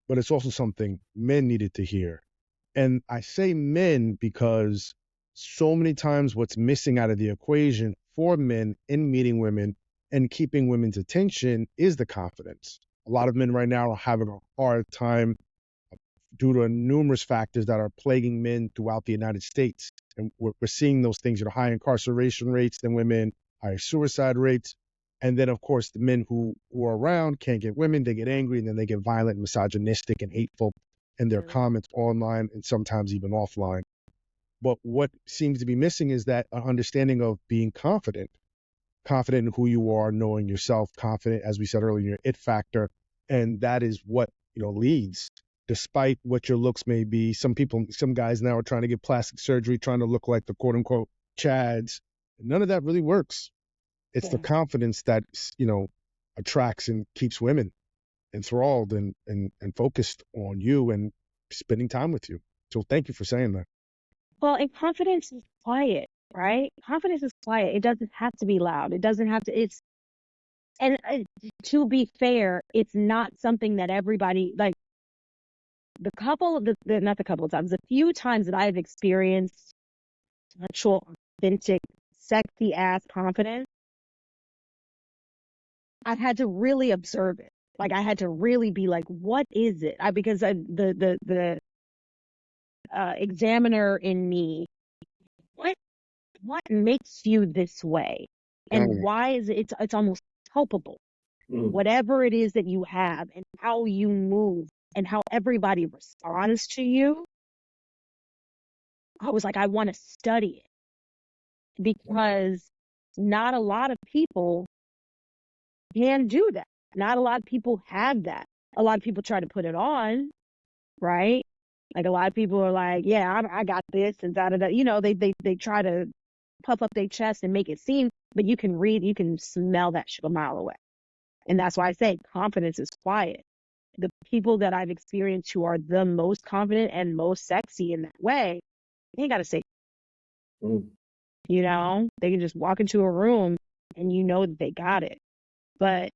but it's also something men needed to hear. And I say men because so many times what's missing out of the equation for men in meeting women and keeping women's attention is the confidence. A lot of men right now are having a hard time due to numerous factors that are plaguing men throughout the United States. And we're seeing those things, high incarceration rates than women, higher suicide rates. And then, of course, the men who are around can't get women, they get angry, and then they get violent, misogynistic, and hateful in their comments online and sometimes even offline. But what seems to be missing is that understanding of being confident in who you are, knowing yourself, confident, as we said earlier, your it factor. And that is what, leads. Despite what your looks may be, some guys now are trying to get plastic surgery, trying to look like the quote unquote Chads. None of that really works. It's the confidence that, attracts and keeps women enthralled and focused on you and spending time with you. So thank you for saying that. Well, and confidence is quiet, right? Confidence is quiet. It doesn't have to be loud. It doesn't have to, and to be fair, it's not something that everybody, like, the few times that I've experienced actual, authentic, sexy ass confidence, I've had to really observe it. Like, I had to really be like, what is it? Because the examiner in me, what makes you this way? And why is it's almost culpable. Whatever it is that you have and how you move and how everybody responds to you, I was like, I want to study it because not a lot of people can do that. Not a lot of people have that. A lot of people try to put it on, right? Like, a lot of people are like, yeah, I got this and da-da-da. They try to puff up their chest and make it seem, but you can smell that shit a mile away. And that's why I say confidence is quiet. The people that I've experienced who are the most confident and most sexy in that way, they ain't got to say, they can just walk into a room and that they got it. But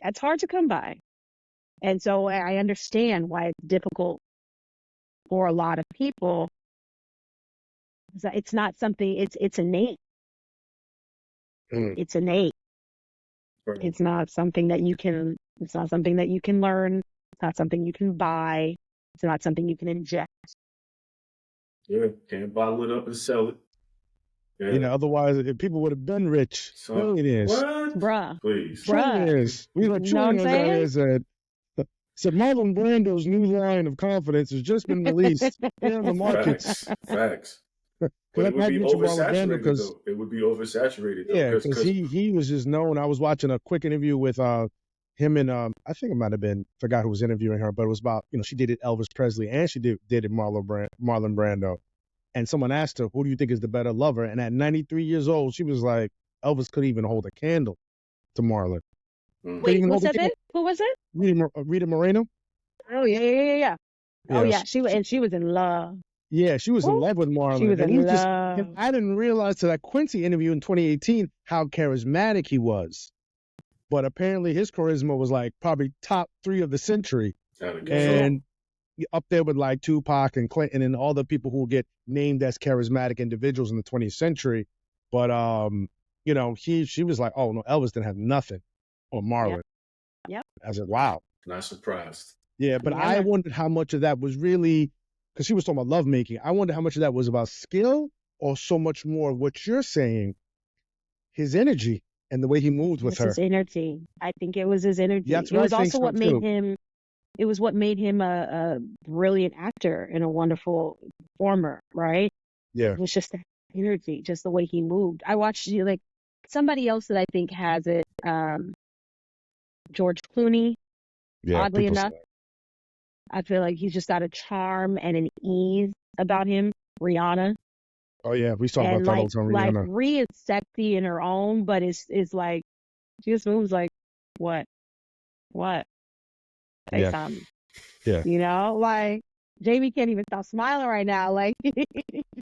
that's hard to come by. And so I understand why it's difficult for a lot of people. It's not something, it's innate. It's innate. Right. It's not something that you can learn. It's not something you can buy. It's not something you can inject. Yeah, can't bottle it up and sell it. Yeah. Otherwise, if people would have been rich, millionaires. What? Bruh. Please. Trillionaires. We were trillionaires out here said. So Marlon Brando's new line of confidence has just been released in the market. Facts. But Because it I would be mentioned Marlon Brando oversaturated because though. It would be oversaturated though, yeah, because because he was just known. I was watching a quick interview with him and I think it might have been, forgot who was interviewing her, but it was about, she dated Elvis Presley and she dated Marlon Brando. And someone asked her, who do you think is the better lover? And at 93 years old, she was like, Elvis couldn't even hold a candle to Marlon. Wait, who said that? Who was it? Rita Moreno. Oh yeah. Oh Yeah, yeah, she was in love. yeah, she was in love with Marlon. She was and in he love. and I didn't realize till that Quincy interview in 2018 how charismatic he was. But apparently his charisma was like probably top 3 of the century. And up there with like Tupac and Clinton and all the people who get named as charismatic individuals in the 20th century. But she was like, oh no, Elvis didn't have nothing on Marlon. Yep. I said, wow. Not surprised. Yeah, but I wondered how much of that was really, because she was talking about lovemaking. I wonder how much of that was about skill or so much more of what you're saying, his energy and the way he moved with her. His energy. I think it was his energy. Yeah, it was also what made him. It was what made him a brilliant actor and a wonderful performer, right? Yeah. It was just the energy, just the way he moved. I watched like somebody else that I think has it, George Clooney. Yeah, oddly enough, I feel like he's just got a charm and an ease about him. Rihanna. Oh yeah, we saw about that all the time. Like Rhea is sexy in her own, but it's like she just moves like what? Say something. Yeah. Like Jamie can't even stop smiling right now. Like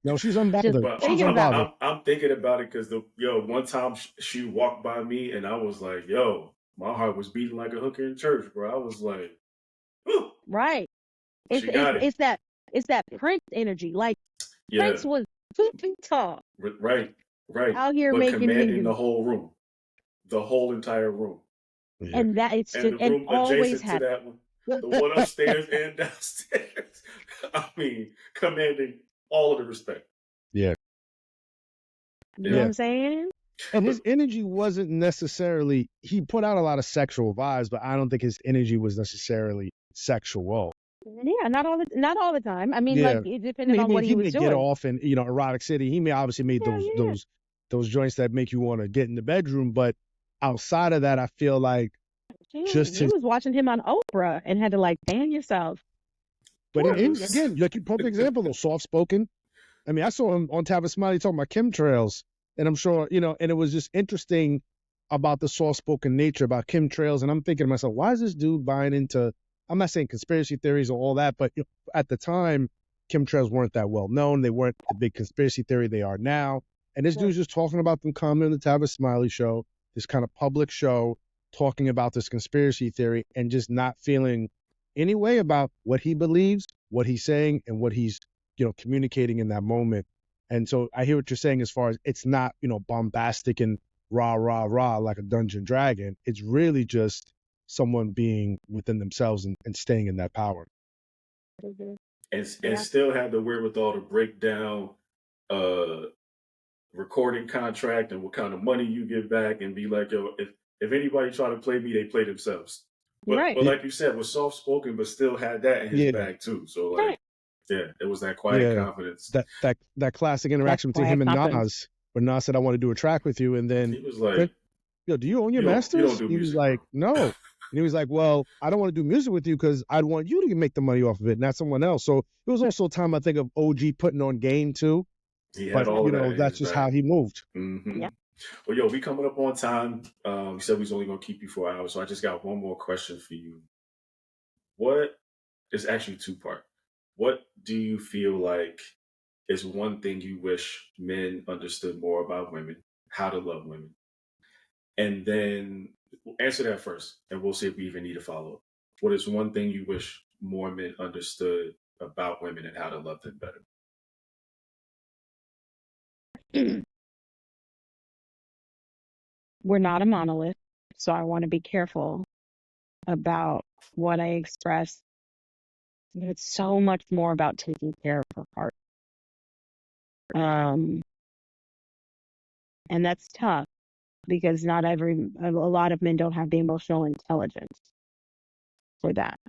no, she's unbothered. She's unbothered. I'm thinking about it because one time she walked by me and I was like, yo, my heart was beating like a hooker in church, bro. I was like, whew. Right. It's that Prince energy. Like Prince was 2 feet tall. Right. Out here making commanding the whole room, the whole entire room. Yeah. And that it's and the room always adjacent to that one, the one upstairs and downstairs. I mean, commanding all of the respect. Yeah. You know what I'm saying? And his energy wasn't necessarily, he put out a lot of sexual vibes, but I don't think his energy was necessarily sexual. Yeah, not all the time. I mean, like it depended on what he was doing. Get off in Erotic City. He may obviously made those joints that make you want to get in the bedroom, but outside of that, I feel like he was watching him on Oprah and had to like ban yourself. But again, like you perfect example, though, soft spoken. I mean, I saw him on Tavia Smiley talking about chemtrails, and I'm sure and it was just interesting about the soft spoken nature about chemtrails, and I'm thinking to myself, why is this dude buying into? I'm not saying conspiracy theories or all that, but at the time, chemtrails weren't that well known. They weren't the big conspiracy theory they are now. And this dude's just talking about them coming on the Tavia Smiley show, this kind of public show, talking about this conspiracy theory and just not feeling any way about what he believes, what he's saying, and what he's, communicating in that moment. And so I hear what you're saying as far as it's not, bombastic and rah, rah, rah, like a Dungeon Dragon. It's really just someone being within themselves and staying in that power. And still have the wherewithal to break down recording contract and what kind of money you get back and be like, yo, if anybody try to play me, they play themselves. But like you said, was soft spoken, but still had that in his bag too. So like, it was that quiet confidence. That classic interaction between him and Nas, where Nas said, "I want to do a track with you," and then he was like, "Yo, do you own your masters?" He was like, "No." And he was like, "Well, I don't want to do music with you because I'd want you to make the money off of it, not someone else." So it was also a time I think of OG putting on game too. He had all that. That's just how he moved. Mm-hmm. Yeah. Well, yo, we coming up on time. We said we was only gonna keep you for an hour, so I just got one more question for you. It's actually 2-part. What do you feel like is one thing you wish men understood more about women, how to love women? And then answer that first, and we'll see if we even need a follow-up. What is one thing you wish more men understood about women and how to love them better? We're not a monolith, so I want to be careful about what I express. But it's so much more about taking care of her heart. And that's tough because a lot of men don't have the emotional intelligence for that.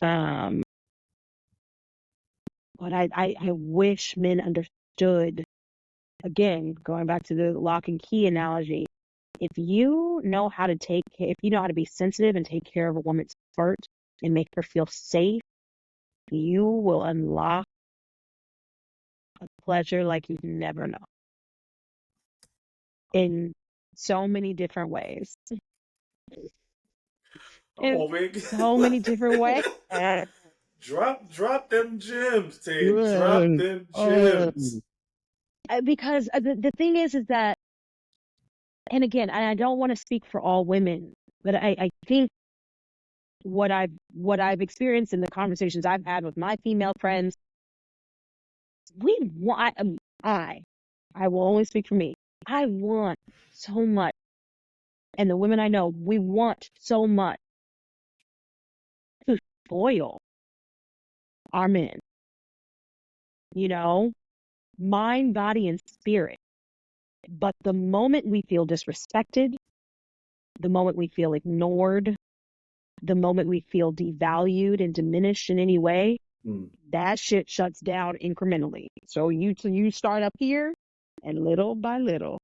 Um, but I wish men understood, again, going back to the lock and key analogy, if you know how to if you know how to be sensitive and take care of a woman's heart and make her feel safe, you will unlock a pleasure like you've never known in so many different ways. In Oh man, so many different ways. drop them gems, Tay. Drop Yeah. them gems. Because the thing is that, and again, I don't want to speak for all women, but I think what I've experienced in the conversations I've had with my female friends, we want, I will only speak for me. I want so much, and the women I know, we want so much to spoil our men, mind, body, and spirit. But the moment we feel disrespected, the moment we feel ignored, the moment we feel devalued and diminished in any way, that shit shuts down incrementally. So you start up here, and little by little,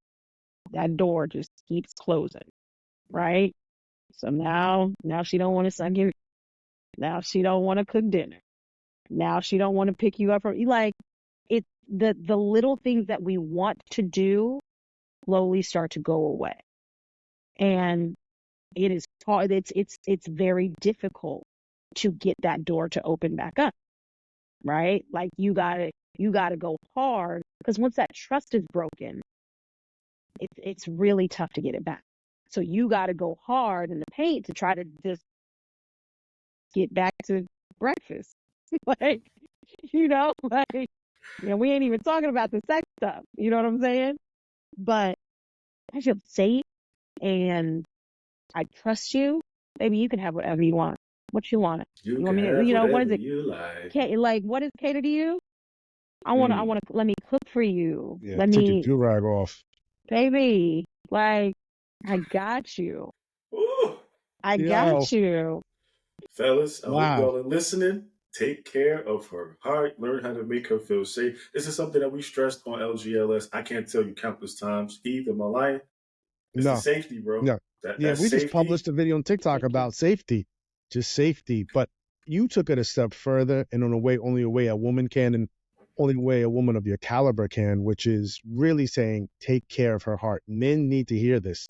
that door just keeps closing, right? So now she don't want to suck you. Now she don't want to cook dinner. Now she don't want to pick you up from, like, it's the little things that we want to do slowly start to go away, and it is hard. It's very difficult to get that door to open back up, right? Like you gotta go hard, because once that trust is broken, it's really tough to get it back. So you gotta go hard in the paint to try to just get back to breakfast. Like, we ain't even talking about the sex stuff. You know what I'm saying? But I feel safe and I trust you. Baby, you can have whatever you want. What you want? You You want can me have to, what is whatever it? you like. Like, what is cater to you? I want to, let me cook for you. Yeah, Let take your me, do-rag off. baby, like, I got you. Ooh. I Yo, got you. Fellas, I hope wow. y'all are listening. Take care of her heart. Learn how to make her feel safe. This is something that we stressed on LGLS. I can't tell you countless times. Heath, am I lying? It's the No, safety, bro. no. Yeah, That's we just safety. published a video on TikTok about safety, just safety. But you took it a step further, and in a way, only a way a woman can, and only way a woman of your caliber can, which is really saying, take care of her heart. Men need to hear this,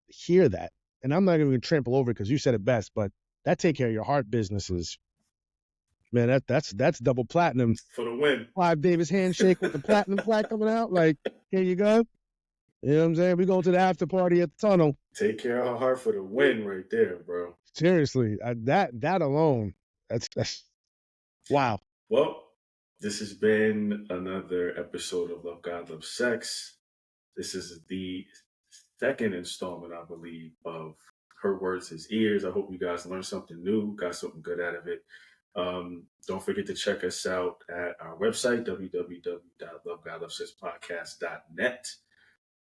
hear that. And I'm not even going to trample over it because you said it best, but that take care of your heart business is, man, that's double platinum. For the win. Clive Davis handshake with the platinum plaque coming out. Like, here you go. You know what I'm saying? We going to the after party at the tunnel. Take care of her heart for the win right there, bro. Seriously, that alone, that's wow. Well, this has been another episode of Love God Love Sex. This is the second installment, I believe, of Her Words His Ears. I hope you guys learned something new, got something good out of it. Don't forget to check us out at our website, www.lovegodlovesexpodcast.net.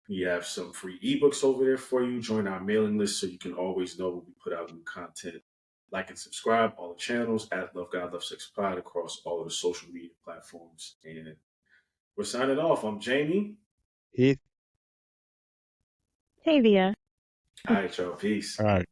We have some free ebooks over there for you. Join our mailing list so you can always know when we put out new content. Like and subscribe all the channels at Love God Love Sex Pod across all of the social media platforms. And we're signing off. I'm Jamie. Heath. Tavia. All right, y'all. Peace. All right.